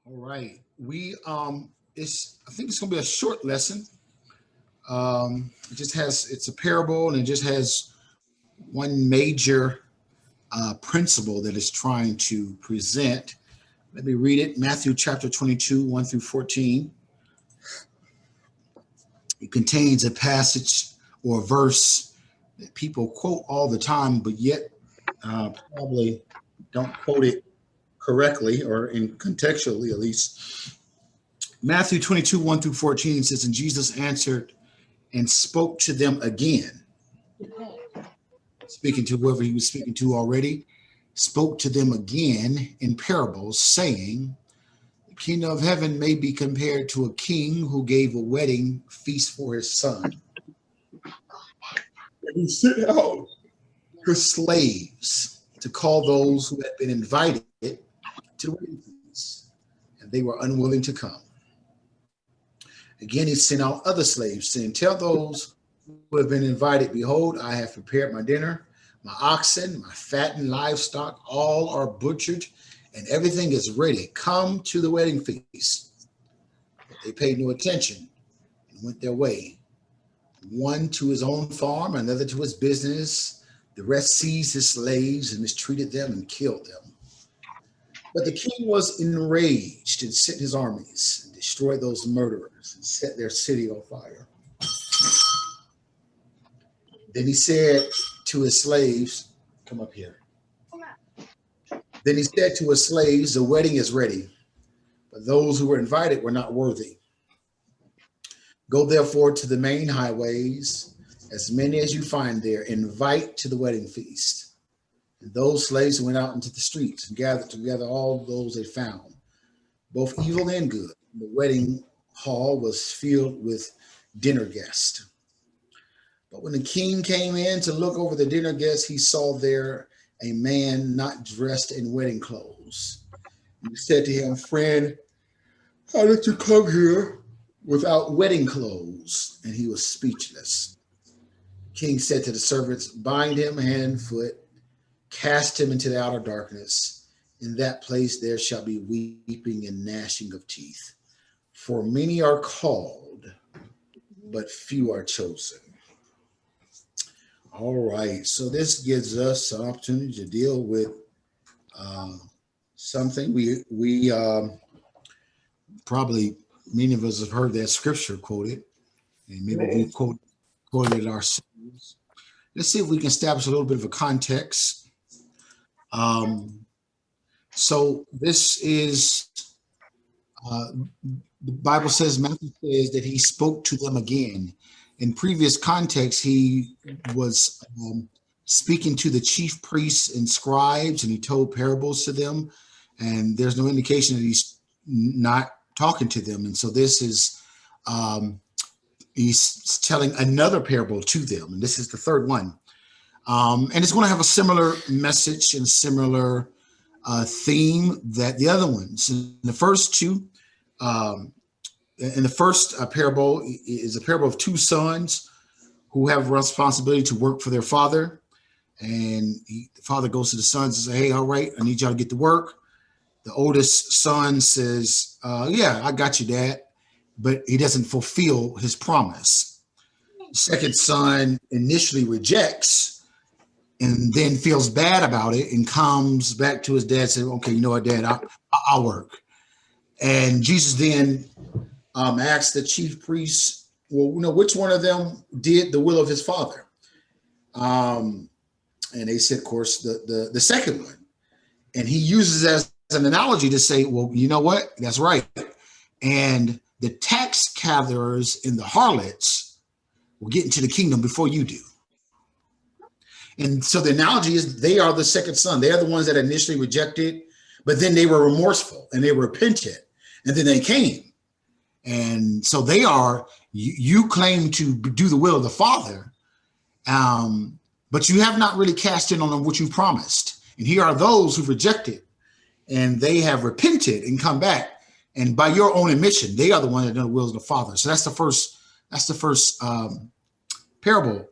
All right. I think it's gonna be a short lesson. It's a parable and it just has one major principle that it's trying to present. Let me read it. Matthew chapter 22, 1 through 14. It contains a passage or a verse that people quote all the time, but yet probably don't quote it correctly or in contextually at least. Matthew 22, 1 through 14 says, And Jesus answered and spoke to them again, speaking to whoever he was speaking to already, spoke to them again in parables, saying, The kingdom of heaven may be compared to a king who gave a wedding feast for his son. And he sent out his slaves to call those who had been invited to the wedding feast, and they were unwilling to come. Again, he sent out other slaves, saying, Tell those who have been invited, Behold, I have prepared my dinner. My oxen, my fattened livestock, all are butchered, and everything is ready. Come to the wedding feast. But they paid no attention and went their way, one to his own farm, another to his business. The rest seized his slaves and mistreated them and killed them. But the king was enraged and sent his armies and destroyed those murderers and set their city on fire. Then he said to his slaves, Come up here. Then he said to his slaves, The wedding is ready, but those who were invited were not worthy. Go therefore to the main highways, as many as you find there, invite to the wedding feast. And those slaves went out into the streets and gathered together all those they found, both evil and good. The wedding hall was filled with dinner guests. But when the king came in to look over the dinner guests, he saw there a man not dressed in wedding clothes. And he said to him, Friend, how did you come here without wedding clothes? And he was speechless. The king said to the servants, Bind him hand and foot, cast him into the outer darkness. In that place there shall be weeping and gnashing of teeth. For many are called, but few are chosen. All right, so this gives us an opportunity to deal with something. We probably, many of us have heard that scripture quoted, and maybe we quoted it ourselves. Let's see if we can establish a little bit of a context. So this is, the Bible says, Matthew says that he spoke to them again. In previous context, he was speaking to the chief priests and scribes, and he told parables to them. And there's no indication that he's not talking to them. And so this is, he's telling another parable to them. And this is the third one. And it's going to have a similar message and similar theme that the other ones. In the first two, in the first parable is a parable of two sons who have a responsibility to work for their father. And the father goes to the sons and says, Hey, all right, I need y'all to get to work. The oldest son says, Yeah, I got you, Dad. But he doesn't fulfill his promise. The second son initially rejects and then feels bad about it and comes back to his dad and says, Okay, you know what, Dad, I'll work. And Jesus then asked the chief priests, well, which one of them did the will of his father? And they said, of course, the second one. And he uses as an analogy to say, well, you know what? That's right. And the tax gatherers and the harlots will get into the kingdom before you do. And so the analogy is they are the second son. They are the ones that initially rejected, but then they were remorseful and they repented, and then they came. And so they are, you claim to do the will of the Father, but you have not really cast in on what you promised. And here are those who rejected, and they have repented and come back. And by your own admission, they are the ones that know the will of the Father. So that's the first parable.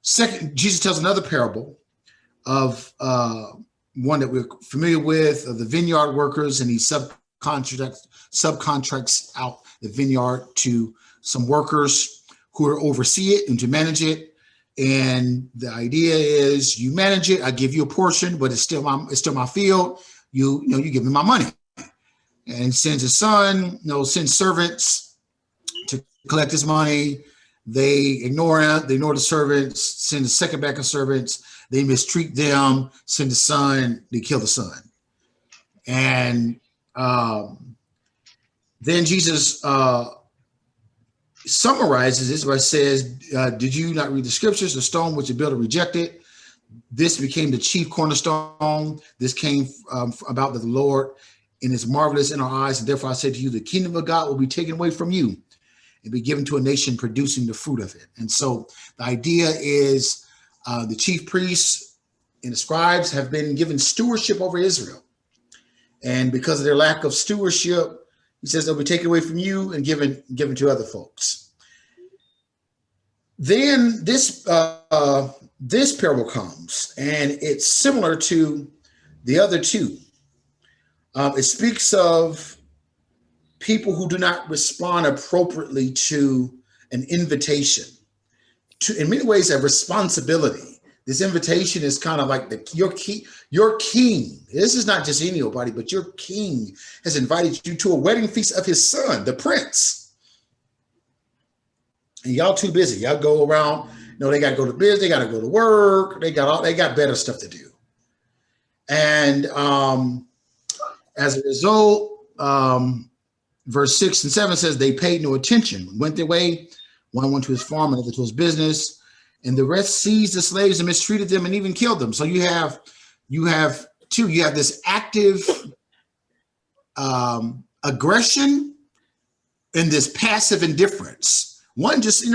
Second, Jesus tells another parable of one that we're familiar with, of the vineyard workers, and he subcontracts out the vineyard to some workers who are oversee it and to manage it. And the idea is you manage it, I give you a portion, but it's still my field. You give me my money. And sends his son, sends servants to collect his money. They ignore him, they ignore the servants, send the second batch of servants, they mistreat them, send the son, they kill the son. And then Jesus summarizes this by says, did you not read the scriptures? The stone which the builder rejected, this became the chief cornerstone. This came about that the Lord and is marvelous in our eyes. And therefore I say to you, the kingdom of God will be taken away from you and be given to a nation producing the fruit of it. And so the idea is the chief priests and the scribes have been given stewardship over Israel. And because of their lack of stewardship, he says they'll be taken away from you and given to other folks. Then this parable comes, and it's similar to the other two. It speaks of people who do not respond appropriately to an invitation, to, in many ways, a responsibility. This invitation is kind of like your king. This is not just anybody, but your king has invited you to a wedding feast of his son, the prince. And y'all too busy. Y'all go around. They got to go to business. They got to go to work. They got better stuff to do. And as a result, verse 6 and 7 says they paid no attention, went their way. One went to his farm, another to his business. And the rest seized the slaves and mistreated them and even killed them. So you have this active aggression and this passive indifference. One just,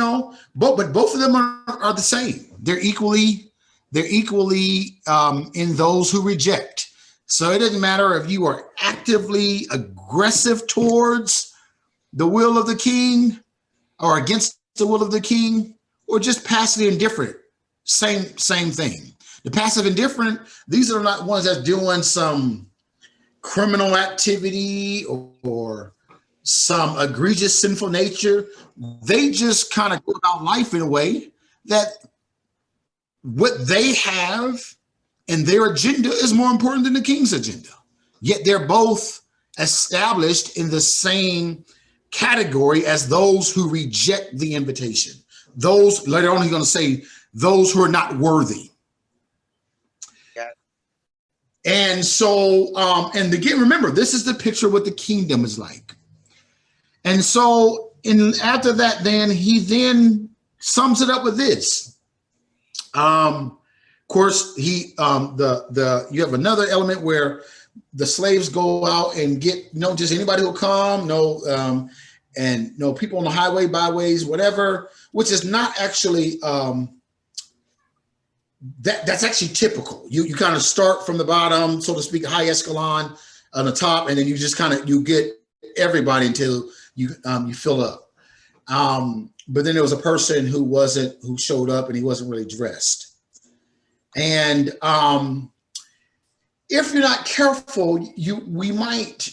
but both of them are the same. They're equally in those who reject. So it doesn't matter if you are actively aggressive towards the will of the king or against the will of the king, or just passively indifferent, same thing. The passive indifferent, these are not ones that's doing some criminal activity or some egregious sinful nature. They just kind of go about life in a way that what they have and their agenda is more important than the king's agenda. Yet they're both established in the same category as those who reject the invitation. Those, later on, he's going to say, those who are not worthy. Yeah. And so, and again, remember, this is the picture of what the kingdom is like. And so, after that, then he then sums it up with this. Of course, you have another element where the slaves go out and get, just anybody who'll come, and people on the highway, byways, whatever, which is not actually that's actually typical. You kind of start from the bottom, so to speak, high escalon on the top, and then you just you get everybody until you fill up. But then there was a person who showed up and he wasn't really dressed. And if you're not careful, we might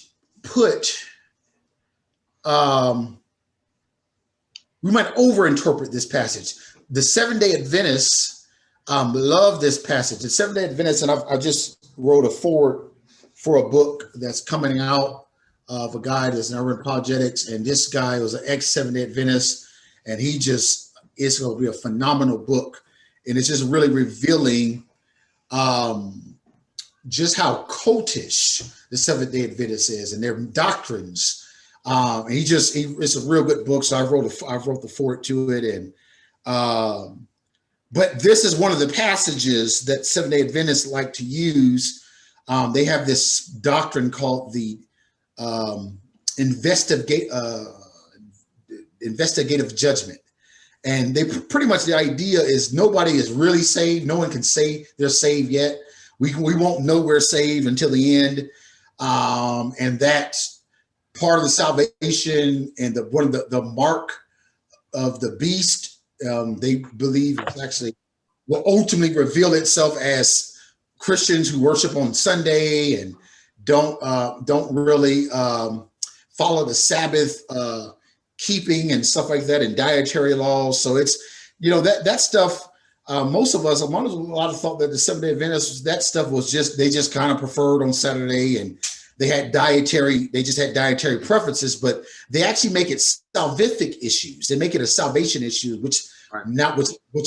overinterpret this passage. The Seventh-day Adventists love this passage. The Seventh-day Adventists, and I just wrote a foreword for a book that's coming out of a guy that's in urban apologetics, and this guy was an ex-Seventh-day Adventist, and it's going to be a phenomenal book, and it's just really revealing just how cultish the Seventh-day Adventist is and their doctrines. And it's a real good book. So I wrote the foreword to it. And, but this is one of the passages that Seventh-day Adventists like to use. They have this doctrine called the investigative judgment. And they pretty much, the idea is nobody is really saved. No one can say they're saved yet. We won't know we're saved until the end. And that's part of the salvation and the mark of the beast. They believe it's actually will ultimately reveal itself as Christians who worship on Sunday and don't really follow the Sabbath keeping and stuff like that, and dietary laws. So it's, that stuff. Most of us, a lot of thought that the Seventh-day Adventists, that stuff was they just kind of preferred on Saturday, and they just had dietary preferences, but they actually make it salvific issues. They make it a salvation issue, which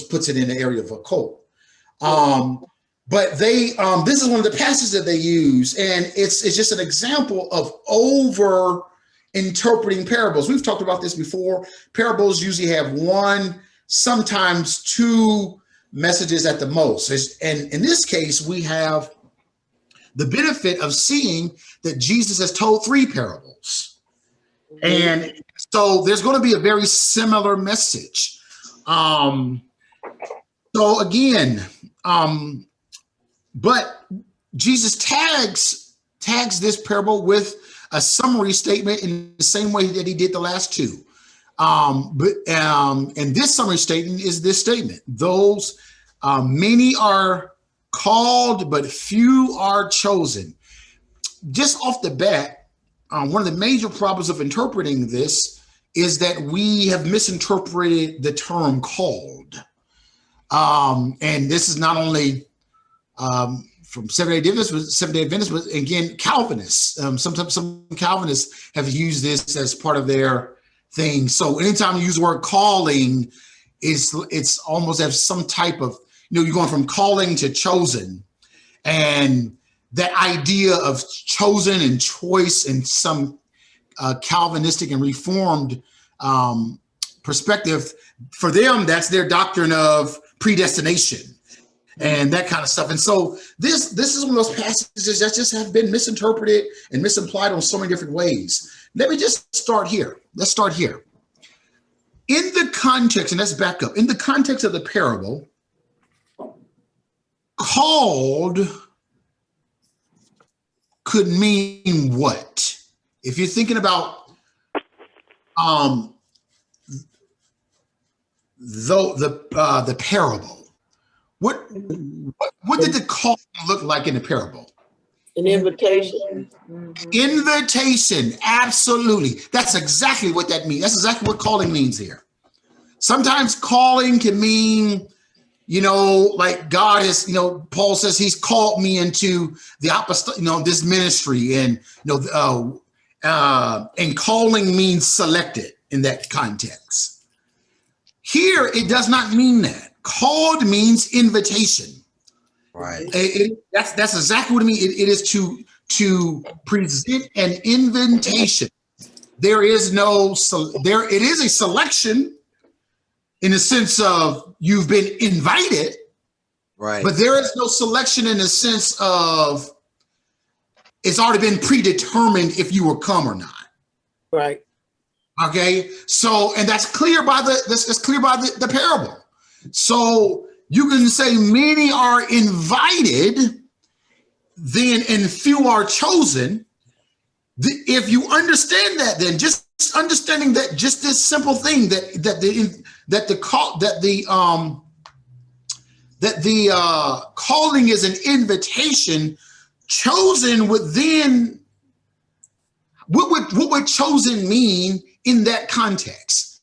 puts it in the area of a cult. But this is one of the passages that they use, and it's just an example of over interpreting parables. We've talked about this before. Parables usually have one, sometimes two messages at the most. And in this case, we have the benefit of seeing that Jesus has told three parables. And so there's going to be a very similar message. So again, but Jesus tags this parable with a summary statement in the same way that he did the last two. And this summary statement is this statement: those many are called, but few are chosen. Just off the bat, one of the major problems of interpreting this is that we have misinterpreted the term called. And this is not only from Seventh-day Adventists, but again, Calvinists. Sometimes some Calvinists have used this as part of their thing. So anytime you use the word calling, it's almost as some type of, you're going from calling to chosen. And that idea of chosen and choice in some Calvinistic and Reformed perspective, for them, that's their doctrine of predestination and that kind of stuff. And so this is one of those passages that just have been misinterpreted and misimplied on so many different ways. Let me just start here. Let's start here. In the context, and let's back up. In the context of the parable, called could mean what? If you're thinking about the parable, what did the call look like in the parable? An invitation. Invitation, absolutely. That's exactly what that means. That's exactly what calling means here. Sometimes calling can mean, like God is, Paul says he's called me into the this ministry, and and calling means selected in that context. Here, it does not mean that. Called means invitation. Right. That's exactly what it means. It is to present an invitation. It is a selection in the sense of you've been invited, right? But there is no selection in the sense of it's already been predetermined if you will come or not. Right. Okay. So, and that's clear by the parable. So you can say many are invited, then and few are chosen. If you understand that, then just understanding that, just this simple thing that the calling is an invitation. Chosen would then, what would chosen mean in that context?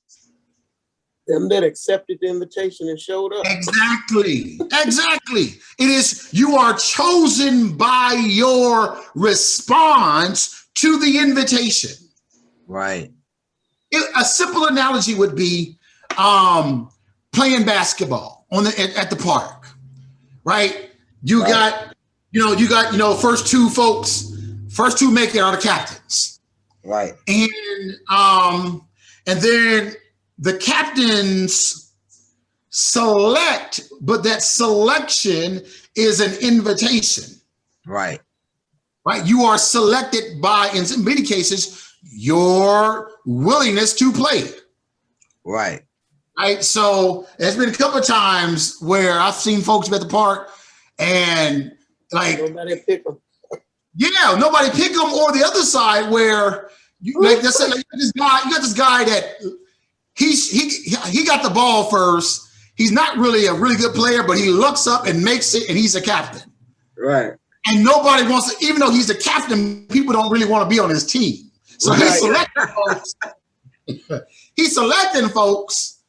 Them that accepted the invitation and showed up. Exactly. It is, you are chosen by your response to the invitation. Right. A simple analogy would be playing basketball at the park, right? You got first two make it are the captains. Right. And then the captains select, but that selection is an invitation. Right. Right. You are selected by, in many cases, your willingness to play. Right. Right. So there's been a couple of times where I've seen folks at the park and nobody pick them. Yeah, nobody pick them, or the other side where let's say you got this guy that he got the ball first. He's not really a really good player, but he looks up and makes it, and he's a captain. Right. And nobody wants to, even though he's the captain, people don't really want to be on his team. So he's selecting folks. He's selecting folks,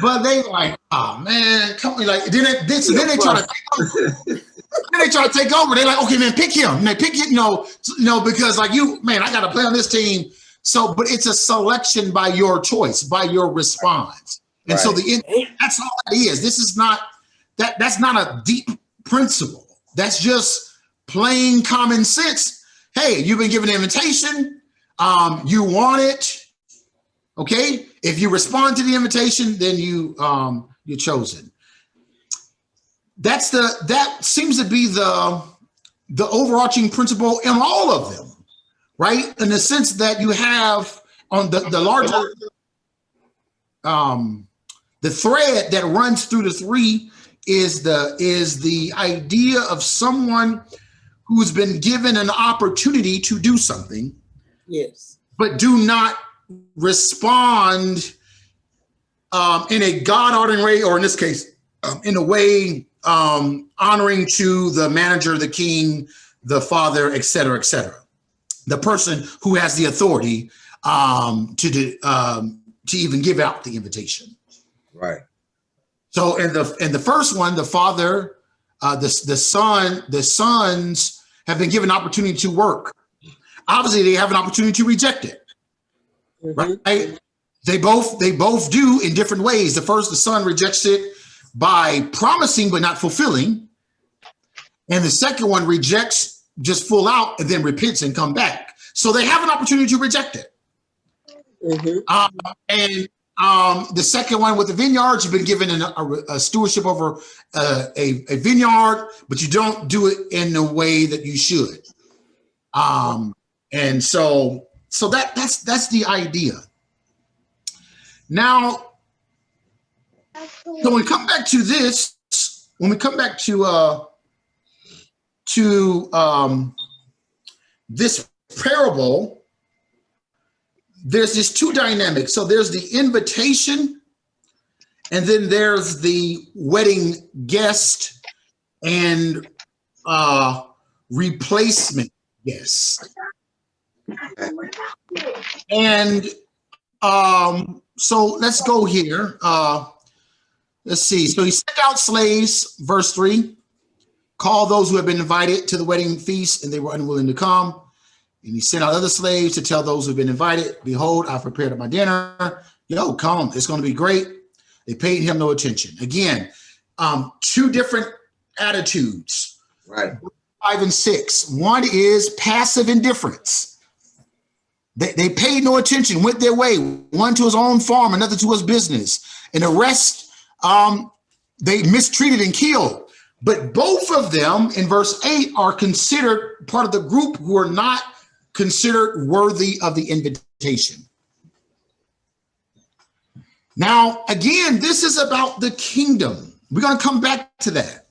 but they like, oh man, come on, like then they try to take over. Then they try to take over. They're like, okay, man, pick him. Man, pick it, no, because like you, man, I got to play on this team. So, but it's a selection by your choice, by your response. And so that's all that is. This is not that's not a deep principle. That's just plain common sense. Hey, you've been given an invitation. You want it. Okay. If you respond to the invitation, then you're chosen. That seems to be the overarching principle in all of them, right? In the sense that you have on the larger the thread that runs through the three is the idea of someone who's been given an opportunity to do something, yes, but do not respond in a God-honoring way, or in this case, in a way honoring to the manager, the king, the father, et cetera, the person who has the authority to even give out the invitation. Right. So in the first one, the father, the sons have been given opportunity to work. Obviously, they have an opportunity to reject it. mm-hmm. Right? They both do in different ways. The son rejects it by promising but not fulfilling, and the second one rejects just full out and then repents and come back. So they have an opportunity to reject it. Mm-hmm. The second one with the vineyards, you've been given a stewardship over a vineyard, but you don't do it in the way that you should. And so that's the idea. Now, so when we come back to this, when we come back to this parable, there's these two dynamics. So there's the invitation, and then there's the wedding guest and replacement guest. And so let's go here. Let's see. So he sent out slaves, verse 3, call those who have been invited to the wedding feast, and they were unwilling to come. And he sent out other slaves to tell those who've been invited, behold, I've prepared my dinner. Yo, come, it's going to be great. They paid him no attention. Again, two different attitudes. Right. 5 and 6. One is passive indifference. They paid no attention, went their way, one to his own farm, another to his business. And the rest, they mistreated and killed. But both of them in verse 8 are considered part of the group who are not considered worthy of the invitation. Now, again, this is about the kingdom. We're going to come back to that.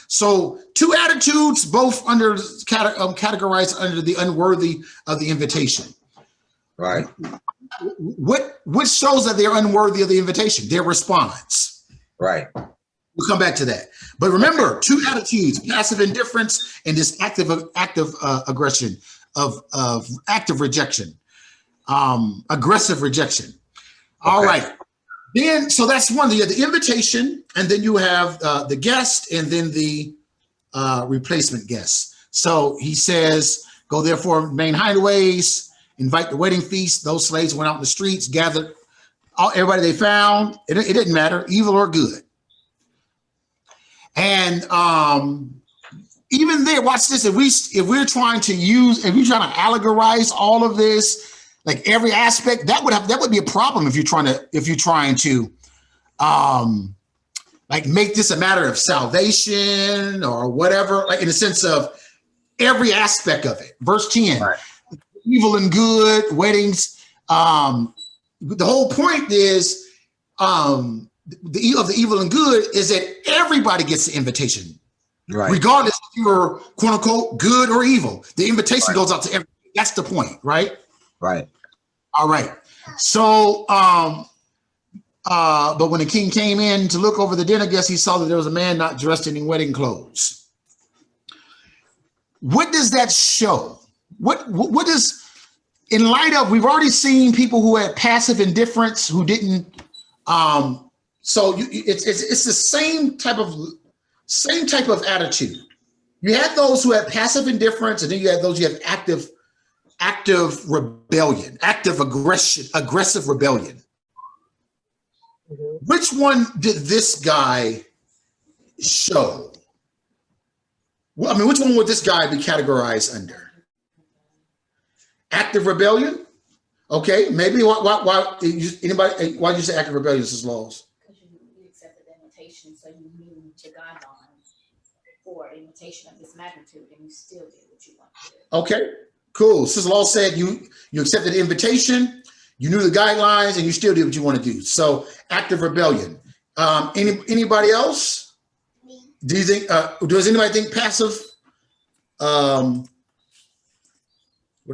So two attitudes, both under categorized under the unworthy of the invitation. Right. What shows that they're unworthy of the invitation? Their response. Right. We'll come back to that. But remember, two attitudes: passive indifference and this active aggression of active rejection, aggressive rejection. All right. Then, so that's one. You have the invitation, and then you have the guest, and then the replacement guest. So he says, go therefore main highways, invite the wedding feast. Those slaves went out in the streets, gathered everybody they found. It didn't matter, evil or good. And even there, watch this. If we're trying to allegorize all of this, like every aspect, that would be a problem if you're trying to like make this a matter of salvation or whatever, like in the sense of every aspect of it. Verse 10, right. Evil and good, weddings. The whole point is the evil and good is that everybody gets the invitation, right? Regardless if you're quote unquote good or evil, the invitation goes out to everybody. That's the point, right? Right. All right. So, but when the king came in to look over the dinner guests, he saw that there was a man not dressed in wedding clothes. what does that show? What is, in light of, we've already seen people who had passive indifference who didn't. It's the same type of attitude. You had those who had passive indifference, and then you had those who have active rebellion, aggressive rebellion. Mhm. Which one did this guy show? Well, I mean, which one would this guy be categorized under? Active rebellion? Okay, maybe. Why did you say active rebellion, Mrs. Laws? Because you accepted the invitation, so you knew your guidelines for an invitation of this magnitude, and you still did what you wanted to do. Okay, cool. Mrs. Laws said you accepted the invitation, you knew the guidelines, and you still did what you want to do. So active rebellion. Anybody else? Do you think? Does anybody think passive? What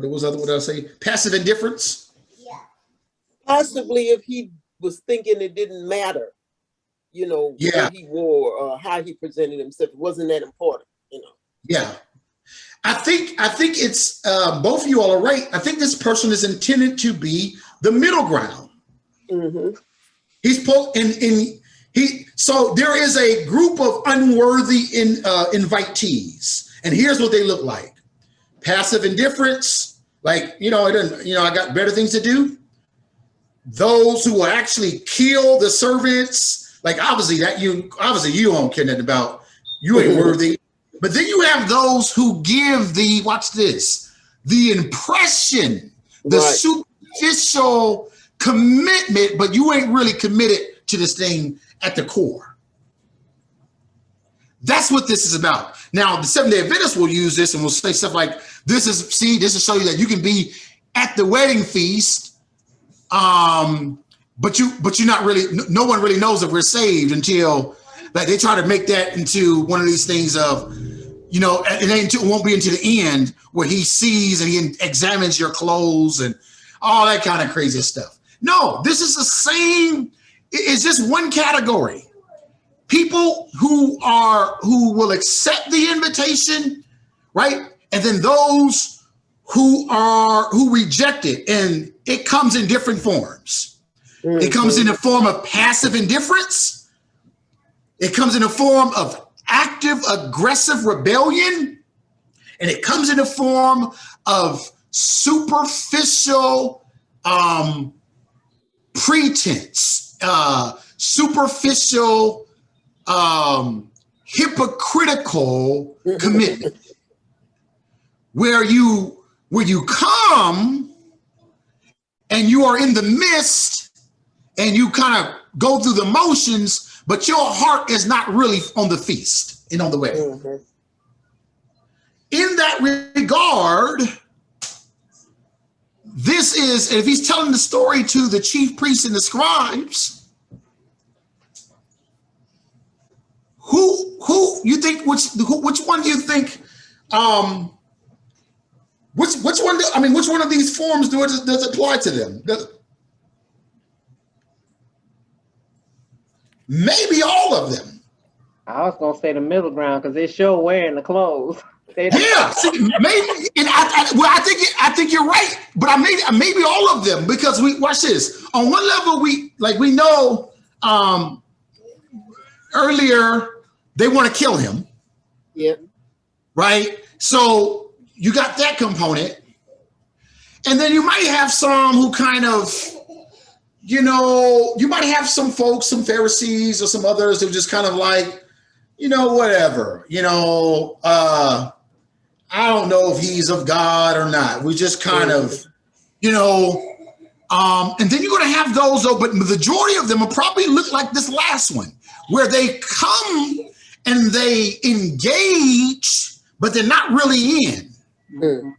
did I say? Passive indifference. Possibly if he was thinking it didn't matter, Yeah. what he wore or how he presented himself. It wasn't that important, Yeah, I think it's both of you all are right. I think this person is intended to be the middle ground. Mm-hmm. So there is a group of unworthy invitees, and here's what they look like: passive indifference, like I got better things to do. Those who will actually kill the servants, like obviously you don't care nothing about, you ain't worthy. But then you have those who give the impression, the Right. superficial commitment, but you ain't really committed to this thing at the core. That's what this is about. Now, the Seventh-day Adventists will use this and will say stuff like, this is to show you that you can be at the wedding feast, but you're not really, no one really knows that we're saved until, like, they try to make that into one of these things of, it won't be until the end where he sees and he examines your clothes and all that kind of crazy stuff. No, this is the same. It's just one category. People who will accept the invitation, right? And then those who reject it, and it comes in different forms. Mm-hmm. It comes in the form of passive indifference. It comes in the form of active aggressive rebellion, and it comes in the form of superficial pretense, superficial hypocritical commitment, where you come and you are in the midst and you kind of go through the motions, but your heart is not really on the feast and on the wedding. Mm-hmm. In that regard, this is, if he's telling the story to the chief priests and the scribes, who you think, which one do you think, which one of these forms does it apply to them? Maybe all of them. I was gonna say the middle ground because they sure wearing the clothes. Yeah, see, maybe, and I think you're right, but maybe all of them, because we watch this. On one level, we know earlier they want to kill him. Yep. Right. So you got that component, and then you might have some who kind of, you might have some folks, some Pharisees or some others who just kind of like, whatever, I don't know if he's of God or not. We just kind of, and then you're going to have those, though, but the majority of them will probably look like this last one, where they come and they engage, but they're not really in. Mm-hmm.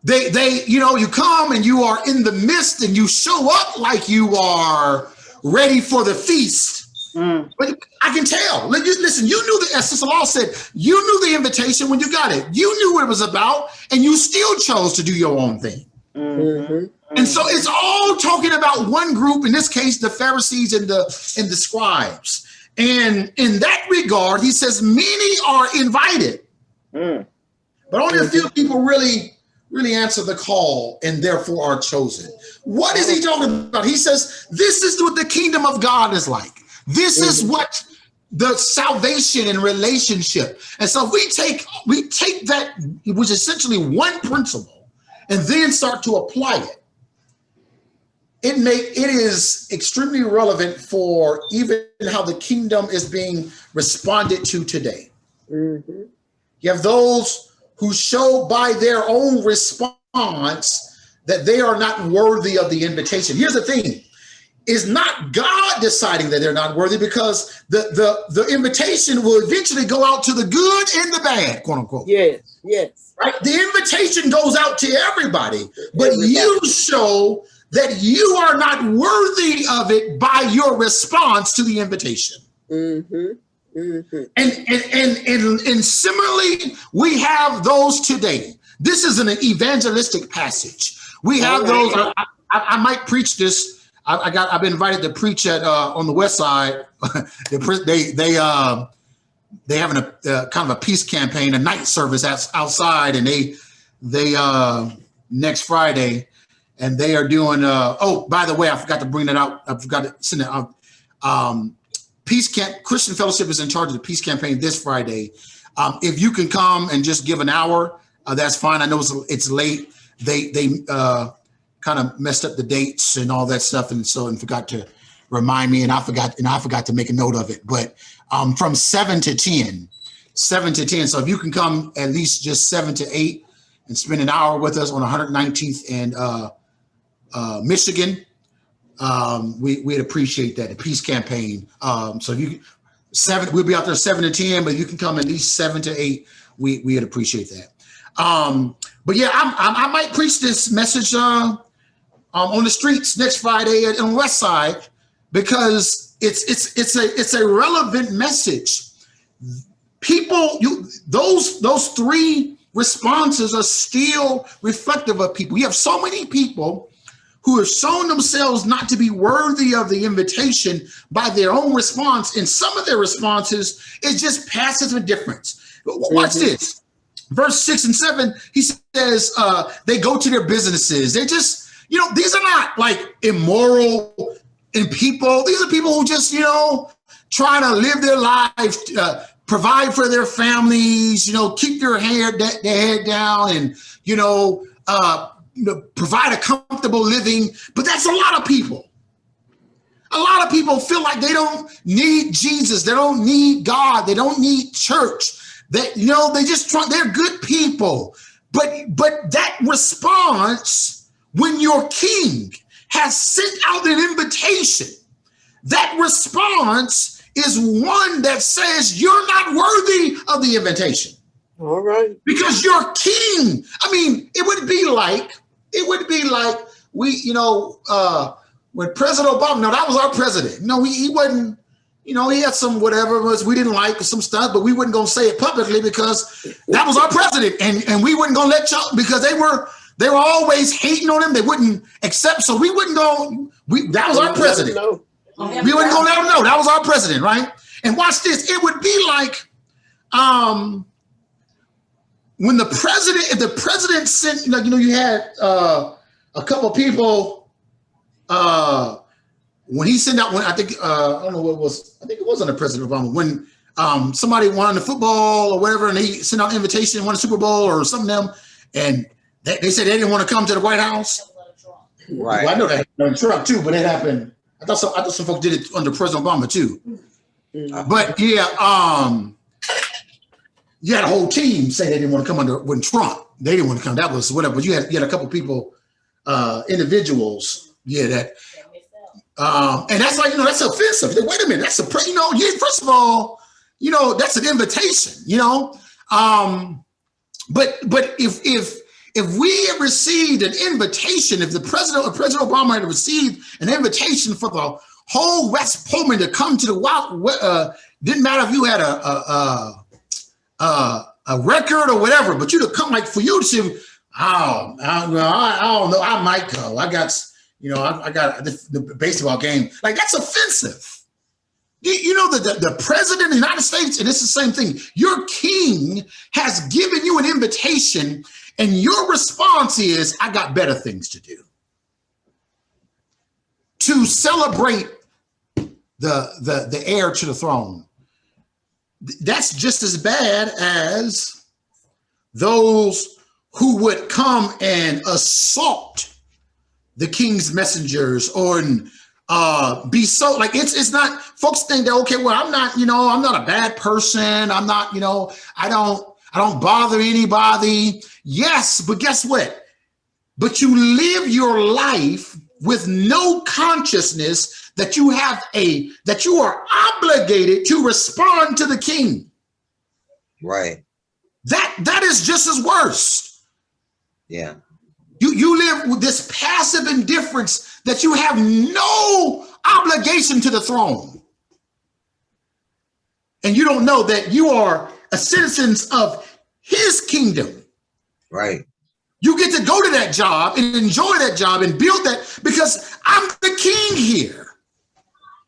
They, you come and you are in the midst and you show up like you are ready for the feast. Mm. But I can tell. Listen, you knew as Sister Law said, you knew the invitation when you got it. You knew what it was about, and you still chose to do your own thing. Mm-hmm. And so it's all talking about one group, in this case, the Pharisees and the scribes. And in that regard, he says, many are invited. But only a few people really answer the call and therefore are chosen. What is he talking about? He says, this is what the kingdom of God is like. This is what the salvation and relationship. And so we take that, which is essentially one principle, and then start to apply it. It is extremely relevant for even how the kingdom is being responded to today. Mm-hmm. You have those who show by their own response that they are not worthy of the invitation. Here's the thing. It's not God deciding that they're not worthy, because the invitation will eventually go out to the good and the bad, quote unquote. Yes, yes. Right? The invitation goes out to everybody, but you show that you are not worthy of it by your response to the invitation. Mm-hmm. Mm-hmm. And similarly, we have those today. This is an evangelistic passage. We have those. I might preach this. I've been invited to preach at on the west side. they having a kind of a peace campaign, a night service outside, and they next Friday, and they are doing. Oh, by the way, I forgot to bring that out. I forgot to send it out. Peace Camp Christian Fellowship is in charge of the peace campaign this Friday. If you can come and just give an hour, that's fine. I know it's late. They kind of messed up the dates and all that stuff, and forgot to remind me, and I forgot to make a note of it. But from 7 to 10. So if you can come at least just 7 to 8 and spend an hour with us on 119th and Michigan. We'd appreciate that. The peace campaign. So if we'll be out there 7 to 10, but you can come at least 7 to 8. We'd appreciate that. But yeah, I might preach this message on the streets next Friday on the West Side, because it's a relevant message. People, those three responses are still reflective of people. You have so many people who have shown themselves not to be worthy of the invitation by their own response. And some of their responses is just passive indifference. Watch this. Verse 6 and 7, he says they go to their businesses. They just, these are not like immoral people. These are people who just, try to live their lives, provide for their families, keep their head down, and, provide a comfortable living. But that's a lot of people. A lot of people feel like they don't need Jesus. They don't need God. They don't need church. They just try, they're good people. But that response, when your king has sent out an invitation, that response is one that says you're not worthy of the invitation. All right. Because your king, it would be like we, when President Obama, no, that was our president. No, he wasn't, he had some whatever we didn't like, some stuff, but we wasn't going to say it publicly because that was our president. And we wasn't going to let y'all, because they were always hating on him. They wouldn't accept. So we wouldn't go, that was our president. We wouldn't go let him know. That was our president, right? And watch this. It would be like, when if the president sent, you had a couple of people, when he sent out, I think it wasn't a President Obama, when somebody won the football or whatever, and he sent out an invitation, won a Super Bowl or something of them, and they said they didn't want to come to the White House. Right. Well, I know that happened in Trump too, but it happened. I thought some folks did it under President Obama too. But yeah, you had a whole team say they didn't want to come when Trump. They didn't want to come. That was whatever. But you had a couple people, individuals, that. And that's like, that's offensive. Wait a minute, that's first of all, that's an invitation, but if we had received an invitation, if President Obama had received an invitation for the whole West Pullman to come to the didn't matter if you had a record or whatever, but you'd have come, like, for you to say, I don't know, I might go. I got the baseball game. Like, that's offensive. You know that the president of the United States, and it's the same thing. Your king has given you an invitation, and your response is, I got better things to do. To celebrate the heir to the throne. That's just as bad as those who would come and assault the king's messengers or be so like it's not. Folks think that, okay, well, I'm not a bad person. I'm not, I don't bother anybody. Yes, but guess what? But you live your life with no consciousness that you are obligated to respond to the king. Right. That is just as worse. Yeah. You live with this passive indifference that you have no obligation to the throne. And you don't know that you are a citizens of his kingdom. Right. You get to go to that job and enjoy that job and build that because I'm the king here.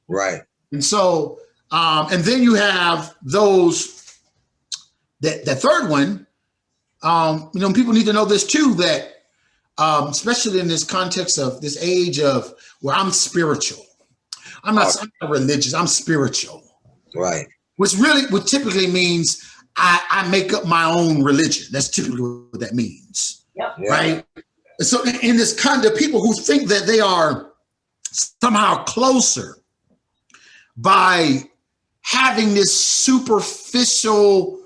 Right. And so, and then you have those, that third one, people need to know this too, that especially in this context of this age of where I'm spiritual. I'm not religious, I'm spiritual. Right. Which typically means I make up my own religion. That's typically what that means. Yep. Yeah. Right. So in this kind of people who think that they are somehow closer by having this superficial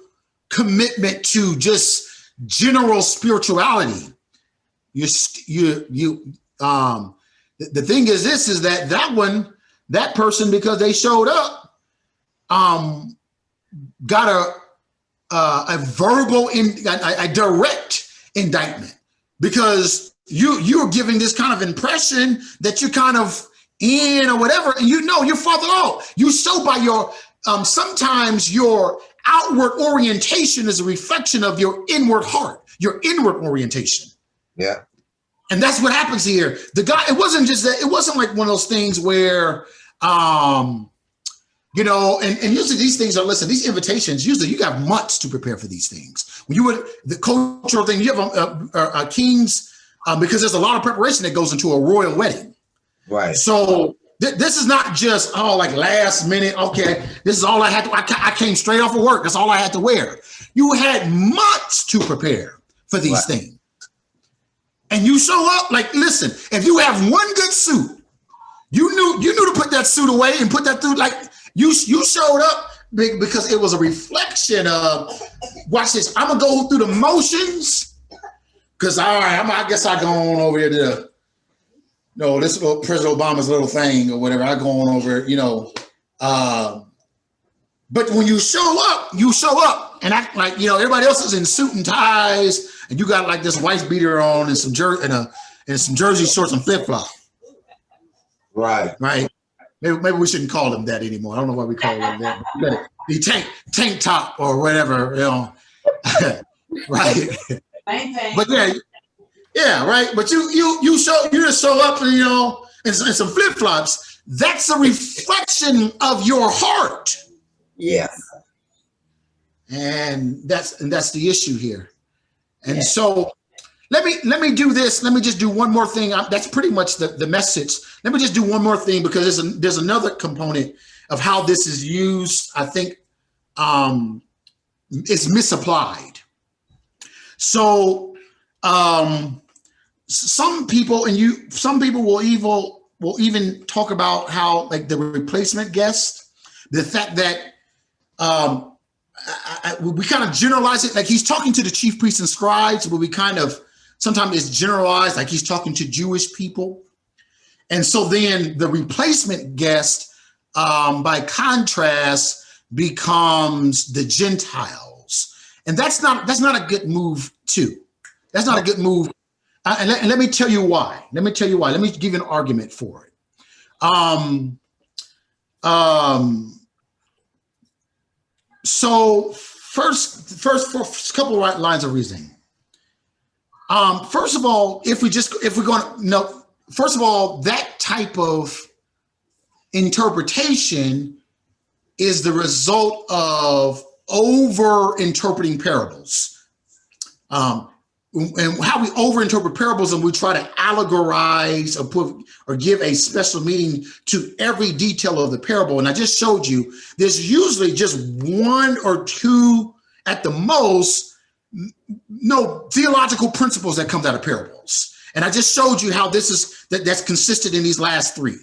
commitment to just general spirituality, the thing is this, is that person, because they showed up, got a verbal, a direct indictment, because you're giving this kind of impression that you're kind of in or whatever, and you're farther out. You show by your sometimes your outward orientation is a reflection of your inward heart, your inward orientation. Yeah. And that's what happens here. The guy, it wasn't just that, it wasn't like one of those things where and usually these things are, listen, these invitations, usually you got months to prepare for these things. When the cultural thing, you have a king's, because there's a lot of preparation that goes into a royal wedding. Right. So this is not just, like last minute, okay, this is all I had to, I came straight off of work, that's all I had to wear. You had months to prepare for these things. And you show up, like, listen, if you have one good suit, you knew to put that suit away and put that through, like, you showed up because it was a reflection of, watch this, I'm gonna go through the motions, because all right, I guess I go on over here to this little President Obama's little thing or whatever. I go on over, but when you show up and act like, everybody else is in suit and ties, and you got like this wife beater on and some jersey shorts and flip flop. Right. Right. Maybe we shouldn't call them that anymore. I don't know why we call them that. But the tank top or whatever, right. But yeah, right. But you just show up and and some flip flops. That's a reflection of your heart. Yes. And that's the issue here. And so let me do this. Let me just do one more thing. That's pretty much the message. Let me just do one more thing, because there's another component of how this is used. I think it's misapplied. So some people will even talk about how, like, the replacement guest, the fact that we kind of generalize it, like he's talking to the chief priests and scribes, but we kind of sometimes it's generalized, like he's talking to Jewish people. And so then the replacement guest, by contrast, becomes the Gentiles. And that's not a good move too. That's not a good move. And let me tell you why. Let me give you an argument for it. So first couple of lines of reasoning. First of all, first of all, that type of interpretation is the result of over interpreting parables. And how we overinterpret parables, and we try to allegorize or give a special meaning to every detail of the parable. And I just showed you there's usually just one or two at the most, no theological principles that comes out of parables. And I just showed you how that's consistent in these last three.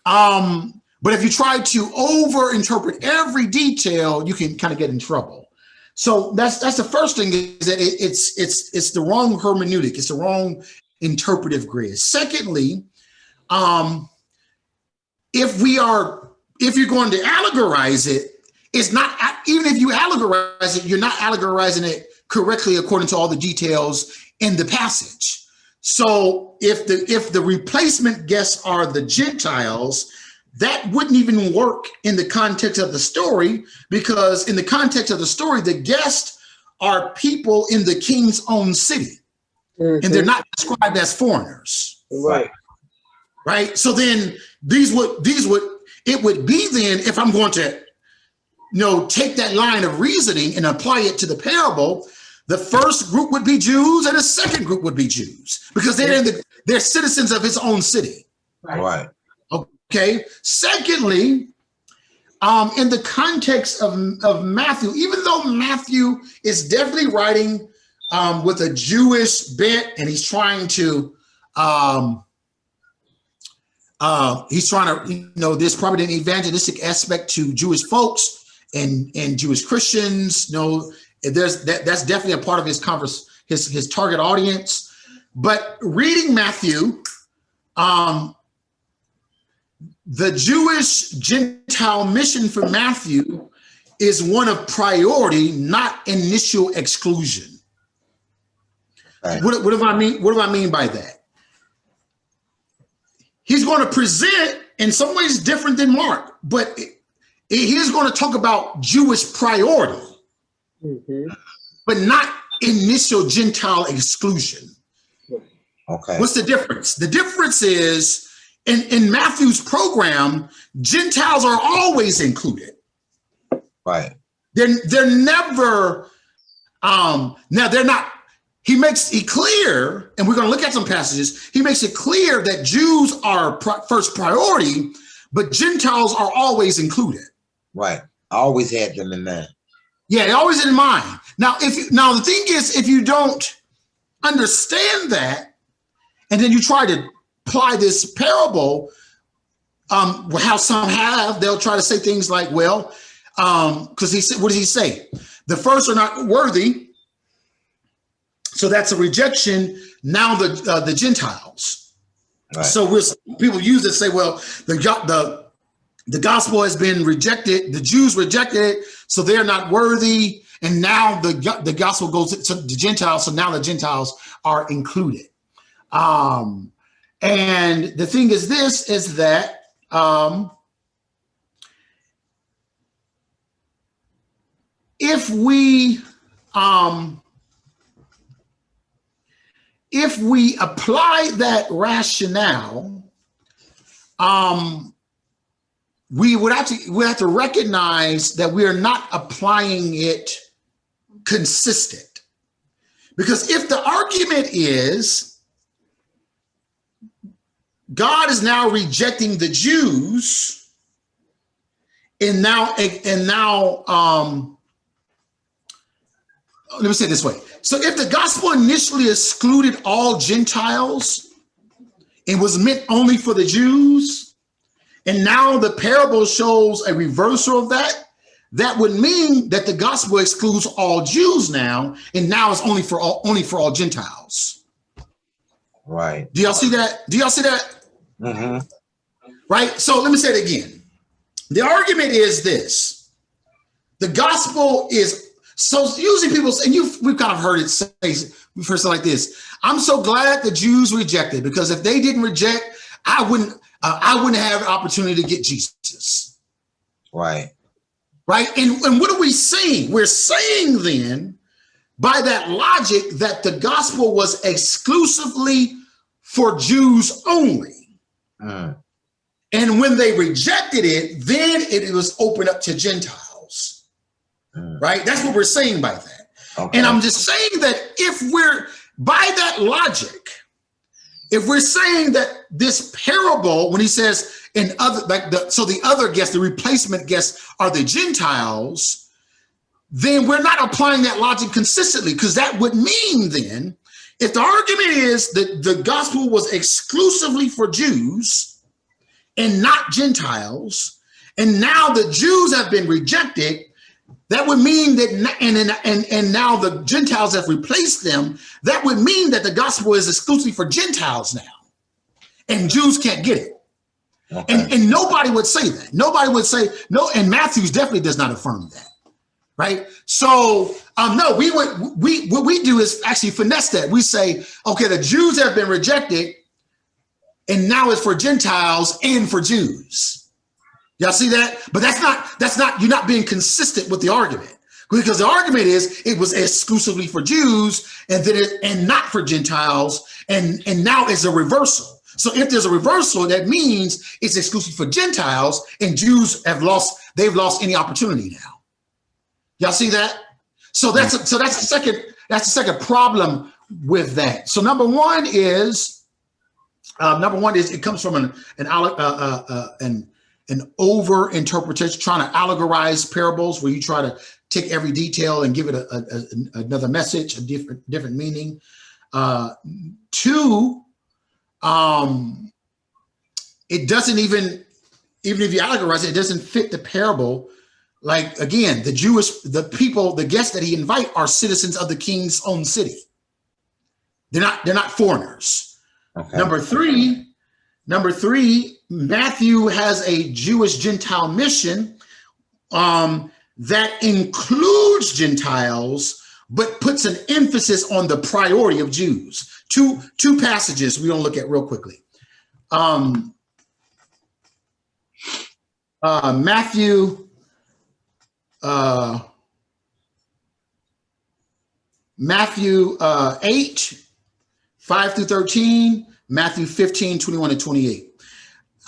But if you try to overinterpret every detail, you can kind of get in trouble. So that's the first thing, is that it's the wrong hermeneutic. It's the wrong interpretive grid. Secondly, if you're going to allegorize it, it's not, even if you allegorize it, you're not allegorizing it correctly according to all the details in the passage. So if the replacement guests are the Gentiles, that wouldn't even work in the context of the story, because in the context of the story, the guests are people in the king's own city, and they're not described as foreigners. Right. Right. So then it would be then, if I'm going to, take that line of reasoning and apply it to the parable, the first group would be Jews and the second group would be Jews, because they're citizens of his own city. Right. Okay. Secondly, in the context of Matthew, even though Matthew is definitely writing with a Jewish bent, and he's trying to, there's probably an evangelistic aspect to Jewish folks and Jewish Christians. That's definitely a part of his target audience. But reading Matthew, the Jewish Gentile mission for Matthew is one of priority, not initial exclusion. Right. What do I mean? What do I mean by that? He's going to present in some ways different than Mark, but he's going to talk about Jewish priority, but not initial Gentile exclusion. Okay. What's the difference? The difference is, in Matthew's program, Gentiles are always included. Right. They're never, now they're not, he makes it clear, and we're going to look at some passages, he makes it clear that Jews are first priority, but Gentiles are always included. Right. I always had them in mind. Yeah, always in mind. Now, the thing is, if you don't understand that, and then you try to apply this parable, how some have, they'll try to say things like, well, because he said, what does he say? The first are not worthy, so that's a rejection. Now the Gentiles. Right. So people use it, say, well, the gospel has been rejected. The Jews rejected it, so they're not worthy. And now the gospel goes to the Gentiles, so now the Gentiles are included. And the thing is that if we apply that rationale, we have to recognize that we are not applying it consistent. Because if the argument is God is now rejecting the Jews, and now let me say it this way. So if the gospel initially excluded all Gentiles and was meant only for the Jews, and now the parable shows a reversal of that, that would mean that the gospel excludes all Jews now, and now it's only for all Gentiles. Right. Do y'all see that? Mm-hmm. Right. So let me say it again. The argument is this: the gospel is. So usually people say, and we've kind of heard it say, we've heard something like this: I'm so glad the Jews rejected, because if they didn't reject, I wouldn't have an opportunity to get Jesus. Right. Right. And what are we saying? We're saying then, by that logic, that the gospel was exclusively for Jews only. And when they rejected it, then it was open up to Gentiles, right? That's what we're saying by that. Okay. And I'm just saying that if we're, by that logic, if we're saying that this parable, when he says in other, like so the other guests, the replacement guests are the Gentiles, then we're not applying that logic consistently, because that would mean then, if the argument is that the gospel was exclusively for Jews and not Gentiles, and now the Jews have been rejected, that would mean that, and now the Gentiles have replaced them. That would mean that the gospel is exclusively for Gentiles now, and Jews can't get it. Okay. And nobody would say that. Nobody would say no. And Matthews definitely does not affirm that, right? So no, what we do is actually finesse that. We say, okay, the Jews have been rejected, and now it's for Gentiles and for Jews. Y'all see that? But that's not, you're not being consistent with the argument, because the argument is it was exclusively for Jews and not for Gentiles. And now it's a reversal. So if there's a reversal, that means it's exclusive for Gentiles, and Jews they've lost any opportunity now. Y'all see that? So that's the second problem with that. So number one is it comes from an over interpretation, trying to allegorize parables, where you try to take every detail and give it another message, a different meaning. Two, it doesn't even if you allegorize it, it doesn't fit the parable. Like, again, the guests that he invite are citizens of the king's own city. They're not foreigners. Okay. Number three, Matthew has a Jewish Gentile mission that includes Gentiles, but puts an emphasis on the priority of Jews. Two passages we're gonna look at real quickly. Matthew 8, 5 through 13, Matthew 15, 21 and 28.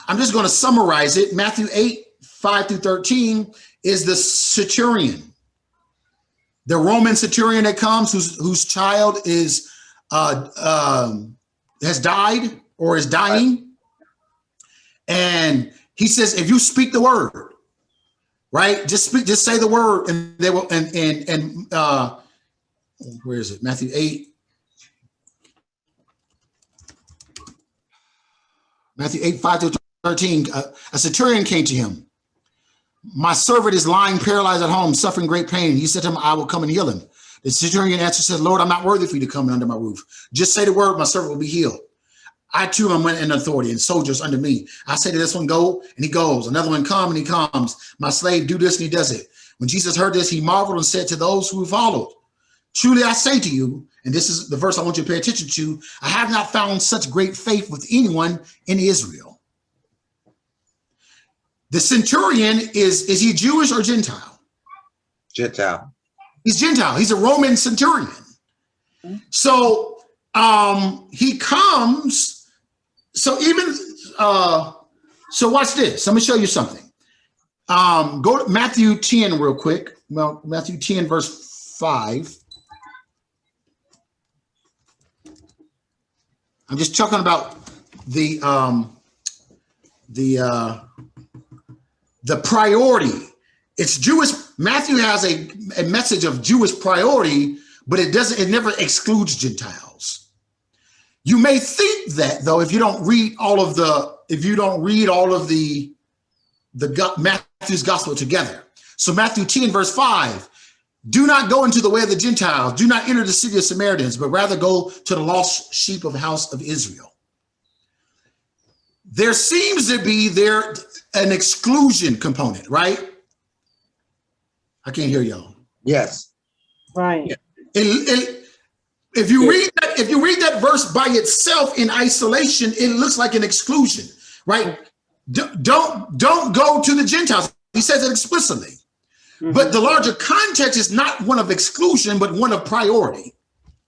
I'm just going to summarize it. Matthew 8, 5 through 13 is the centurion, the Roman centurion that comes, whose child is has died or is dying. And he says, if you speak the word, right? Just say the word, and they will, and where is it? Matthew 8. Matthew 8, 5 through 13, a centurion came to him. My servant is lying paralyzed at home, suffering great pain. He said to him, I will come and heal him. The centurion answered, said, Lord, I'm not worthy for you to come under my roof. Just say the word, my servant will be healed. I too am in authority, and soldiers under me. I say to this one, go, and he goes. Another one, come, and he comes. My slave, do this, and he does it. When Jesus heard this, he marveled and said to those who followed, truly I say to you, and this is the verse I want you to pay attention to, I have not found such great faith with anyone in Israel. The centurion, is he Jewish or Gentile? Gentile. He's Gentile. He's a Roman centurion. So he comes. So even so watch this. Let me show you something. Go to Matthew 10 real quick. Well, Matthew 10 verse 5. I'm just talking about the priority. It's Jewish. Matthew has a message of Jewish priority, but it never excludes Gentiles. You may think that, though, if you don't read all of the Matthew's gospel together. So Matthew 10 verse 5, do not go into the way of the Gentiles, do not enter the city of Samaritans, but rather go to the lost sheep of the house of Israel. There seems to be an exclusion component, right? I can't hear y'all. Yes. Right. If you read that verse by itself in isolation, it looks like an exclusion, right? Don't go to the Gentiles. He says it explicitly. Mm-hmm. But the larger context is not one of exclusion, but one of priority.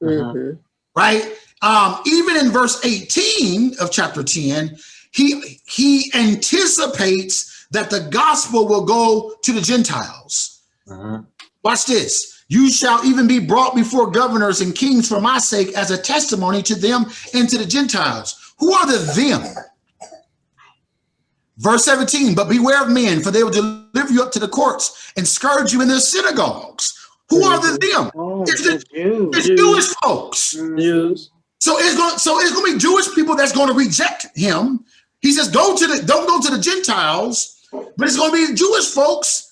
Mm-hmm. Right? Even in verse 18 of chapter 10, he anticipates that the gospel will go to the Gentiles. Mhm. Watch this. You shall even be brought before governors and kings for my sake as a testimony to them and to the Gentiles. Who are the them? Verse 17, but beware of men, for they will deliver you up to the courts and scourge you in their synagogues. Who are the them? Oh, It's the the Jews. It's Jewish folks. Jews. So it's going to be Jewish people that's going to reject him. He says, don't go to the Gentiles, but it's going to be Jewish folks.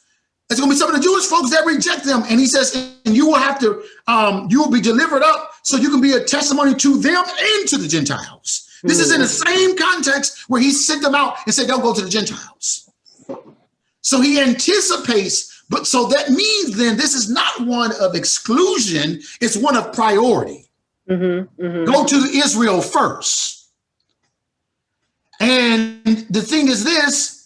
It's going to be some of the Jewish folks that reject them. And he says, and you will have to, you will be delivered up so you can be a testimony to them and to the Gentiles. This is in the same context where he sent them out and said, don't go to the Gentiles. So he anticipates, but so that means then this is not one of exclusion, it's one of priority. Go to Israel first. And the thing is this,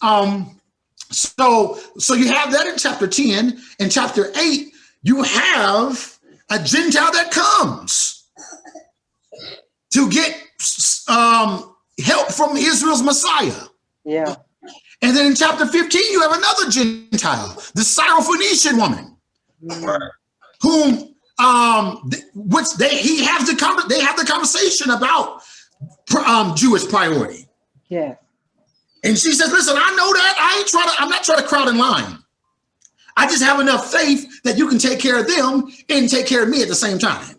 so you have that in chapter 10. In chapter 8, you have a Gentile that comes to get help from Israel's Messiah. Yeah. And then in chapter 15, you have another Gentile, the Syrophoenician woman, whom they have the conversation about Jewish priority. Yeah. And she says, listen, I know that. I'm not trying to crowd in line. I just have enough faith that you can take care of them and take care of me at the same time.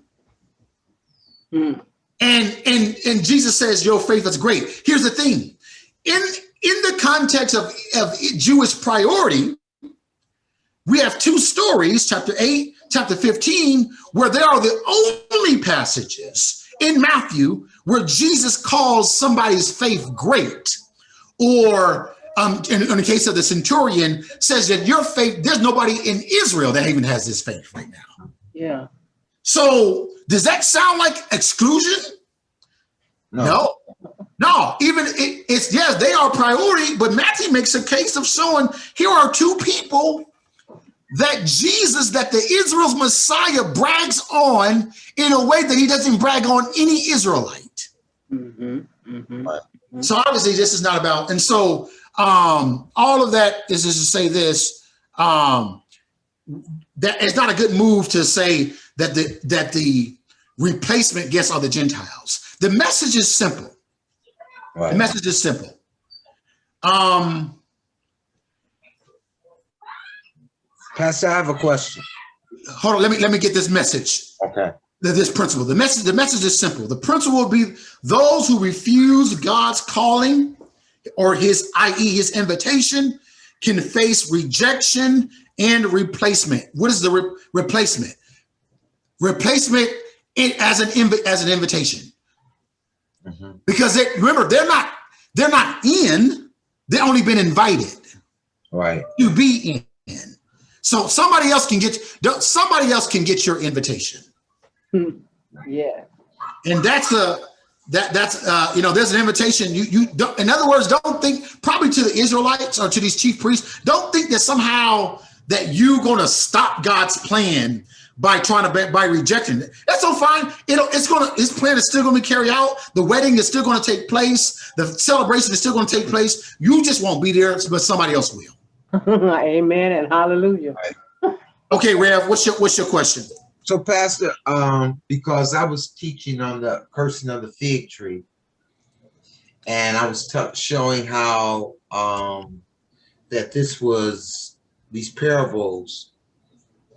And Jesus says, your faith is great. Here's the thing. In the context of Jewish priority, we have two stories, chapter 8, chapter 15, where there are the only passages in Matthew where Jesus calls somebody's faith great. Or in the case of the centurion, says that your faith, there's nobody in Israel that even has this faith right now. Yeah. So does that sound like exclusion? No. Even it's yes, they are priority, but Matthew makes a case of showing here are two people that Jesus, that the Israel's Messiah brags on in a way that he doesn't brag on any Israelite. So obviously this is not about, and so all of that is just to say this, that it's not a good move to say that the replacement guests are the Gentiles. The message is simple. Right. The message is simple. Pastor, I have a question. Hold on, let me get this message. Okay. This principle. The message is simple. The principle will be those who refuse God's calling or his, i.e. his invitation, can face rejection and replacement. What is the replacement? Replacement as an invitation. Because remember, they're not in, they've only been invited to be in. So somebody else can get your invitation. Yeah. And that's there's an invitation. You don't, in other words, don't think, probably to the Israelites or to these chief priests, don't think that somehow that you're going to stop God's plan by rejecting it. That's so fine. His plan is still going to be carried out. The wedding is still going to take place. The celebration is still going to take place. You just won't be there, but somebody else will. Amen and hallelujah. Okay, Rev, what's your question? So, Pastor, because I was teaching on the cursing of the fig tree, and I was showing how that these parables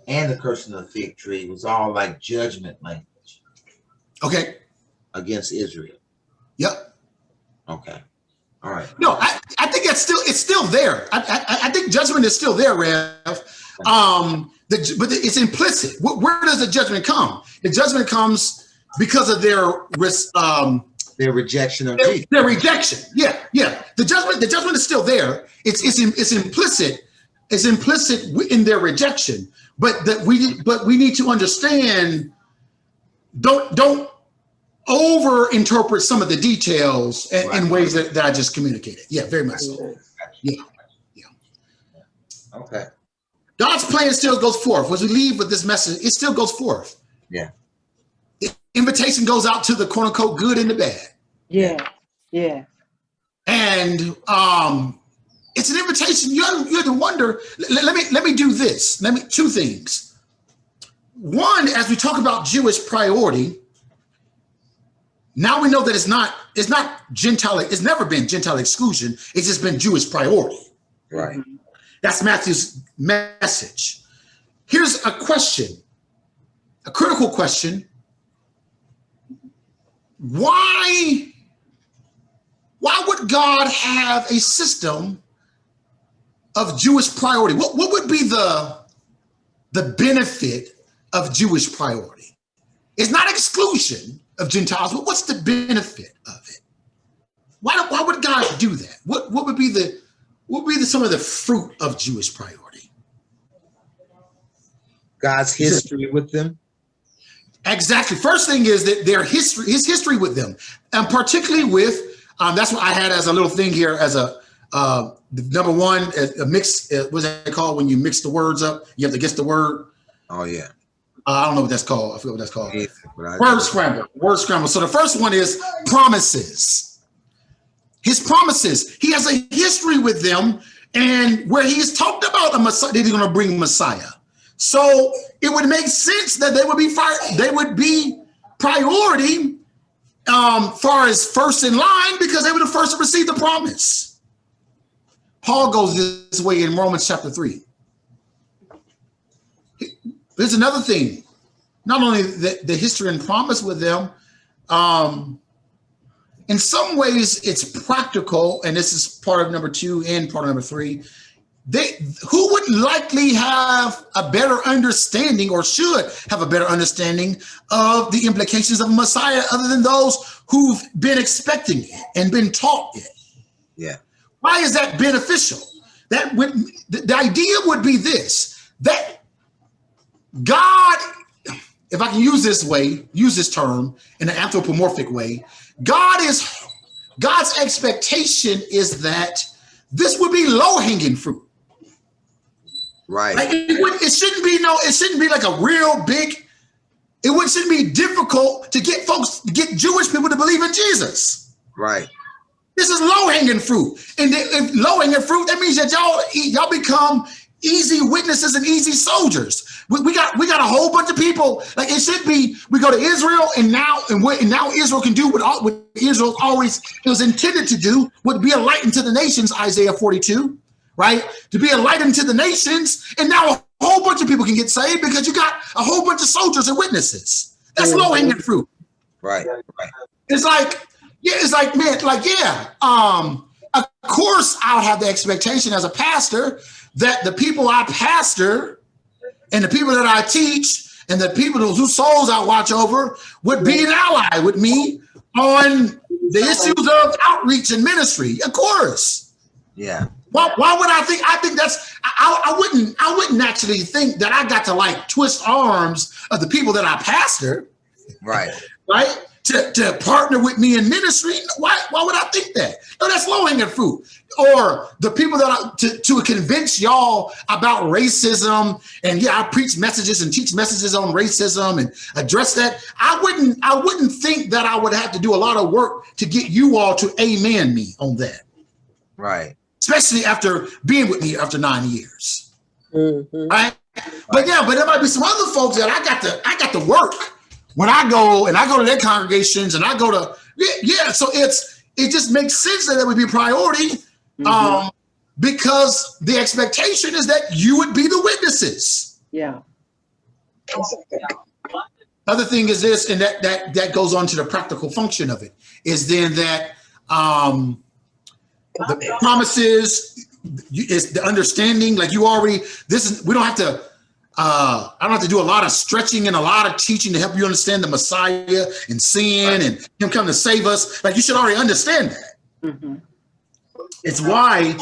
and the cursing of the fig tree was all like judgment language. Okay. Against Israel. Yep. Okay. All right. No, I think it's still there. I think judgment is still there, Rev. But it's implicit. Where does the judgment come? The judgment comes because of their rejection of Jesus. Their rejection. Yeah. The judgment is still there. It's implicit. It's implicit in their rejection. But we need to understand. Don't over interpret some of the details in ways that I just communicated. Yeah, very much so. Yeah. Okay. God's plan still goes forth. As we leave with this message, it still goes forth. Yeah. The invitation goes out to the quote unquote good and the bad. Yeah. And it's an invitation. You have to wonder, let me do this. Two things. One, as we talk about Jewish priority, now we know that it's not Gentile, it's never been Gentile exclusion, it's just been Jewish priority. Right. That's Matthew's message. Here's a question, a critical question. Why would God have a system of Jewish priority? What would be the benefit of Jewish priority? It's not exclusion of Gentiles, but what's the benefit of it? Why would God do that? What would be some of the fruit of Jewish priority? God's history with them. Exactly. First thing is that his history with them, and particularly with that's what I had as a little thing here as a number one, a mix. What's that called when you mix the words up? You have to guess the word. Oh yeah. I don't know what that's called. I forget what that's called. Yeah, Word scramble. Word scramble. So the first one is promises. His promises. He has a history with them, and where he's talked about a Messiah, that he's going to bring Messiah. So it would make sense that they would be priority far as first in line, because they were the first to receive the promise. Paul goes this way in Romans chapter 3. There's another thing, not only the history and promise with them, in some ways it's practical, and this is part of number 2 and part of number 3. Who would likely have a better understanding, or should have a better understanding of the implications of Messiah, other than those who've been expecting it and been taught it? Yeah. Why is that beneficial? The idea would be this, that God, if I can use this term in an anthropomorphic way, God's expectation is that this would be low-hanging fruit. Right. Like it shouldn't be like a real big, shouldn't be difficult to get Jewish people to believe in Jesus. Right. This is low-hanging fruit. And if low-hanging fruit, that means that y'all become easy witnesses and easy soldiers. We got a whole bunch of people. Like, it should be, we go to Israel, and now Israel can do what Israel always was intended to do, would be a light into the nations, Isaiah 42, right? To be a light into the nations, and now a whole bunch of people can get saved because you got a whole bunch of soldiers and witnesses. That's low-hanging fruit. Right. Right. It's like, of course I'll have the expectation as a pastor that the people I pastor and the people that I teach and the people whose souls I watch over would be an ally with me on the issues of outreach and ministry. Of course. Yeah. Why would I think? I think that's, I wouldn't actually think that I got to like twist arms of the people that I pastor. Right. Right. To partner with me in ministry. Why would I think that? No, that's low-hanging fruit. Or the people that to convince y'all about racism, and I preach messages and teach messages on racism and address that. I wouldn't think that I would have to do a lot of work to get you all to amen me on that. Right. Especially after being with me after 9 years. Mm-hmm. Right. But there might be some other folks that I got to work. When I go to their congregations and I go to, so it just makes sense that it would be priority, because the expectation is that you would be the witnesses. Yeah. Other thing is this, and that goes on to the practical function of it, is then that the promises is the understanding, like we don't have to, I don't have to do a lot of stretching and a lot of teaching to help you understand the Messiah and sin and him coming to save us. Like, you should already understand that. Mm-hmm. It's why,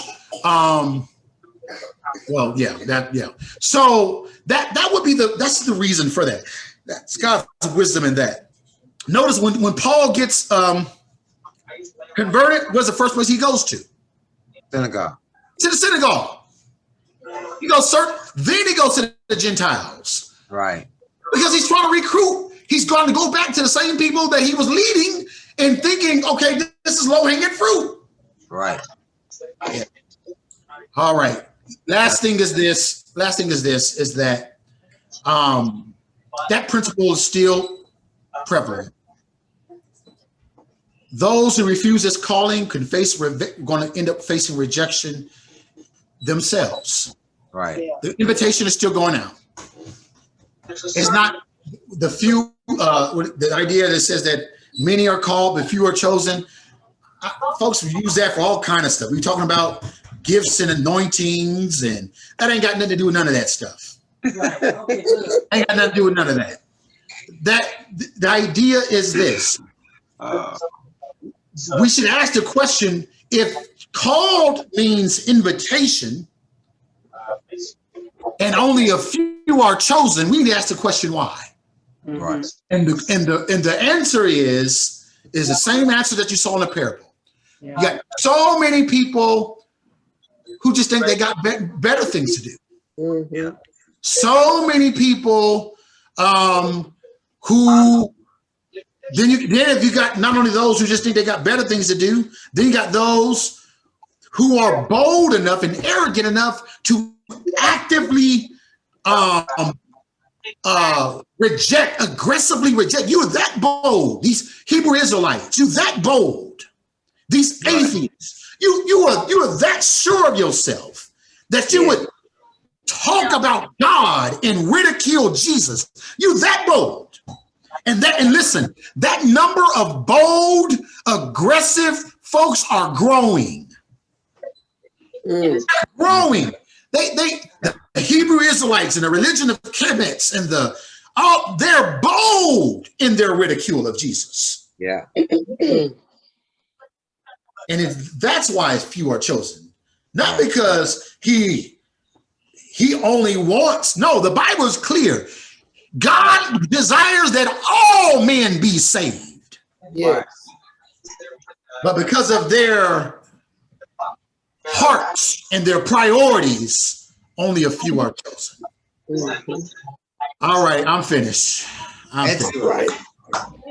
So that would be that's the reason for that. That's God's wisdom in that. Notice when Paul gets converted, what's the first place he goes to? Synagogue. To the synagogue. He goes, then he goes to the Gentiles. Right. Because he's trying to recruit. He's going to go back to the same people that he was leading and thinking, okay, this is low-hanging fruit. Right. All right. Last thing is this, is that that principle is still prevalent. Those who refuse this calling going to end up facing rejection themselves. Right. The invitation is still going out. It's not the few, the idea that says that many are called, but few are chosen. Folks use that for all kind of stuff. We're talking about gifts and anointings, and that ain't got nothing to do with none of that stuff. Right, okay, good. Ain't got nothing to do with none of that. The idea is this. We should ask the question, if called means invitation and only a few are chosen, we need to ask the question why. Right. And the answer is the same answer that you saw in the parable. Yeah. You got so many people who just think they got better things to do. Mhm. So many people who then if you got not only those who just think they got better things to do, then you got those who are bold enough and arrogant enough to actively aggressively reject. You are that bold. These Hebrew Israelites, you that bold. These atheists, you are that sure of yourself that you would talk about God and ridicule Jesus. You that bold. And listen, that number of bold, aggressive folks are growing. Mm. Growing. The Hebrew Israelites and the religion of Kemetz and they're bold in their ridicule of Jesus. Yeah. And that's why few are chosen. Not because he only wants, no, the Bible is clear. God desires that all men be saved. Yes. But because of their hearts and their priorities, only a few are chosen. Mhm. All right, I'm finished. Excellent. Right.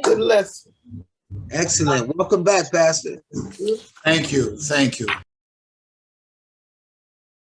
Good lesson. Excellent. Welcome back, Pastor. Thank you.